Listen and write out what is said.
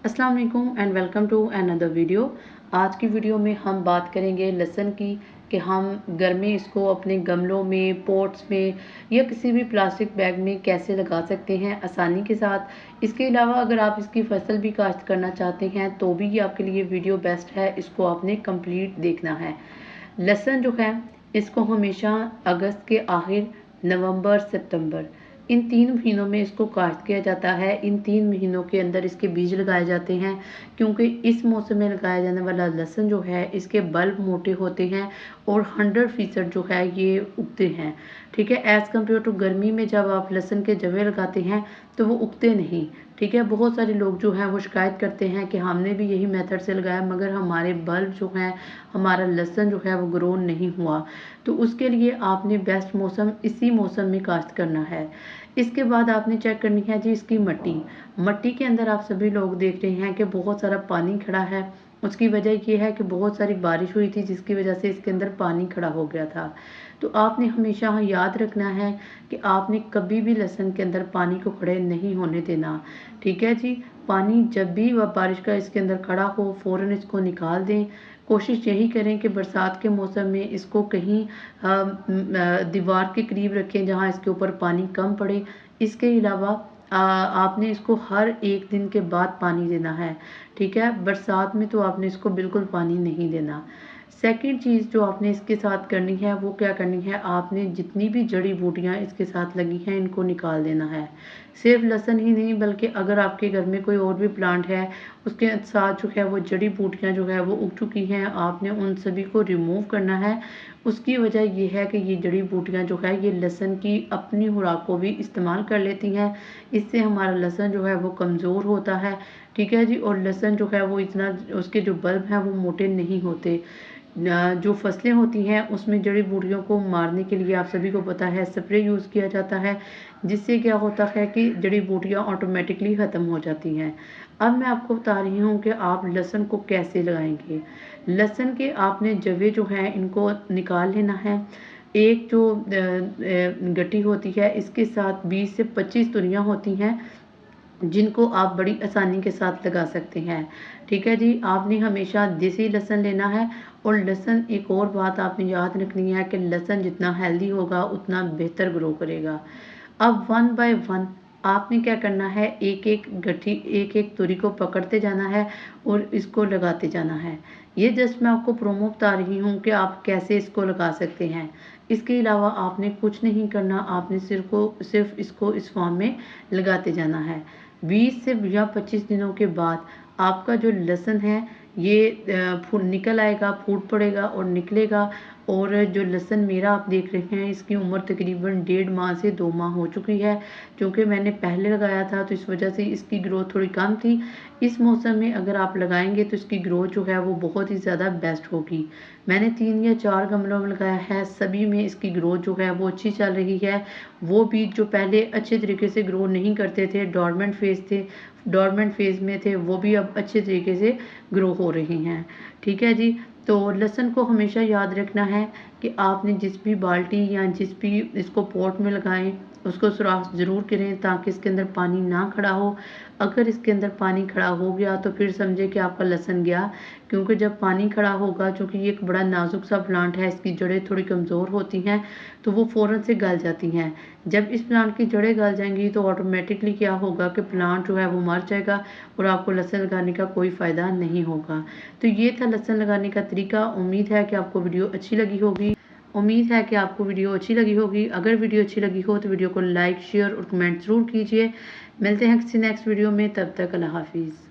अस्सलाम वालेकुम and welcome to another video. आज की वीडियो में हम बात करेंगे लहसुन की कि हम घर में इसको अपने गमलों में, पॉट्स में या किसी भी प्लास्टिक बैग में कैसे लगा सकते हैं आसानी के साथ। इसके अलावा अगर आप इसकी फसल भी काश्त करना चाहते हैं तो भी ये आपके लिए वीडियो बेस्ट है, इसको आपने कंप्लीट देखना है। लहसुन जो है इसको हमेशा अगस्त के आखिर, नवंबर, सितंबर इन 3 महीनों में इसको काश्त किया जाता है। इन 3 महीनों के अंदर इसके बीज लगाए जाते हैं क्योंकि इस मौसम में लगाया जाने वाला लहसुन जो है इसके बल्ब मोटे होते हैं और 100% जो है ये उगते हैं। ठीक है, एज़ कम्पेयर टू गर्मी में जब आप लहसुन के जवे लगाते हैं तो वो उगते नहीं। ठीक है, बहुत सारे लोग जो हैं वो शिकायत करते हैं कि हमने भी यही मेथड से लगाया मगर हमारे बल्ब जो हैं, हमारा लहसुन जो है वो ग्रो नहीं हुआ। तो उसके लिए आपने बेस्ट मौसम इसी मौसम में काश्त करना है। इसके बाद आपने चेक करनी है जी इसकी मट्टी के अंदर आप सभी लोग देख रहे हैं कि बहुत सारा पानी खड़ा है। उसकी वजह ये है कि बहुत सारी बारिश हुई थी जिसकी वजह से इसके अंदर पानी खड़ा हो गया था। तो आपने हमेशा याद रखना है कि आपने कभी भी लहसुन के अंदर पानी को खड़े नहीं होने देना। ठीक है जी, पानी जब भी वह बारिश का इसके अंदर खड़ा हो फ़ौरन इसको निकाल दें। कोशिश यही करें कि बरसात के मौसम में इसको कहीं दीवार के करीब रखें जहाँ इसके ऊपर पानी कम पड़े। इसके अलावा आपने इसको हर 1 दिन के बाद पानी देना है। ठीक है, बरसात में तो आपने इसको बिल्कुल पानी नहीं देना। सेकंड चीज़ जो आपने इसके साथ करनी है वो क्या करनी है, आपने जितनी भी जड़ी बूटियाँ इसके साथ लगी हैं इनको निकाल देना है। सिर्फ लहसुन ही नहीं बल्कि अगर आपके घर में कोई और भी प्लांट है उसके साथ जो है वो जड़ी बूटियाँ जो है वो उग चुकी हैं, आपने उन सभी को रिमूव करना है। उसकी वजह ये है कि ये जड़ी बूटियाँ जो है ये लहसुन की अपनी खुराक को भी इस्तेमाल कर लेती हैं। इससे हमारा लहसुन जो है वो कमज़ोर होता है। ठीक है जी, और लहसुन जो है वो इतना उसके जो बल्ब हैं वो मोटे नहीं होते। जो फसलें होती हैं उसमें जड़ी बूटियों को मारने के लिए आप सभी को पता है स्प्रे यूज़ किया जाता है, जिससे क्या होता है कि जड़ी बूटियाँ ऑटोमेटिकली ख़त्म हो जाती हैं। अब मैं आपको बता रही हूँ कि आप लहसुन को कैसे लगाएंगे। लहसुन के आपने जवे जो हैं इनको निकाल लेना है। एक जो गट्टी होती है इसके साथ 20 से 25 तुरियाँ होती हैं जिनको आप बड़ी आसानी के साथ लगा सकते हैं। ठीक है जी, आपने हमेशा देसी लहसुन लेना है। और लहसुन, एक और बात आपने याद रखनी है कि लहसुन जितना हेल्दी होगा उतना बेहतर ग्रो करेगा। अब 1 बाय 1 आपने क्या करना है, एक-एक गट्ठी, एक-एक तुरी को पकड़ते जाना है और इसको लगाते जाना है। ये जस्ट मैं आपको प्रोमो बता रही हूँ कि आप कैसे इसको लगा सकते हैं। इसके अलावा आपने कुछ नहीं करना, आपने सिर्फ इसको इस फॉर्म में लगाते जाना है। 20 से या 25 दिनों के बाद आपका जो लहसुन है ये फूल निकल आएगा, फूट पड़ेगा और निकलेगा। और जो लहसुन मेरा आप देख रहे हैं इसकी उम्र तकरीबन 1.5 माह से 2 माह हो चुकी है। क्योंकि मैंने पहले लगाया था तो इस वजह से इसकी ग्रोथ थोड़ी कम थी। इस मौसम में अगर आप लगाएंगे तो इसकी ग्रोथ जो है वो बहुत ही ज़्यादा बेस्ट होगी। मैंने 3 या 4 गमलों में लगाया है, सभी में इसकी ग्रोथ जो है वो अच्छी चल रही है। वो बीज जो पहले अच्छे तरीके से ग्रो नहीं करते थे, डॉर्मेंट फेज़ में थे, वो भी अब अच्छे तरीके से ग्रो हो रही हैं। ठीक है जी, तो लहसुन को हमेशा याद रखना है कि आपने जिस भी बाल्टी या जिस भी इसको पॉट में लगाएं उसको सुराख ज़रूर करें ताकि इसके अंदर पानी ना खड़ा हो। अगर इसके अंदर पानी खड़ा हो गया तो फिर समझे कि आपका लहसुन गया। क्योंकि जब पानी खड़ा होगा, चूँकि ये एक बड़ा नाजुक सा प्लांट है, इसकी जड़ें थोड़ी कमज़ोर होती हैं तो वो फ़ौरन से गल जाती हैं। जब इस प्लांट की जड़ें गल जाएंगी तो ऑटोमेटिकली क्या होगा कि प्लांट जो है वो मर जाएगा और आपको लहसुन लगाने का कोई फ़ायदा नहीं होगा। तो ये था लहसुन लगाने का तरीका। उम्मीद है कि आपको वीडियो अच्छी लगी होगी। अगर वीडियो अच्छी लगी हो तो वीडियो को लाइक, शेयर और कमेंट ज़रूर कीजिए। मिलते हैं किसी नेक्स्ट वीडियो में, तब तक अल्लाह हाफिज़।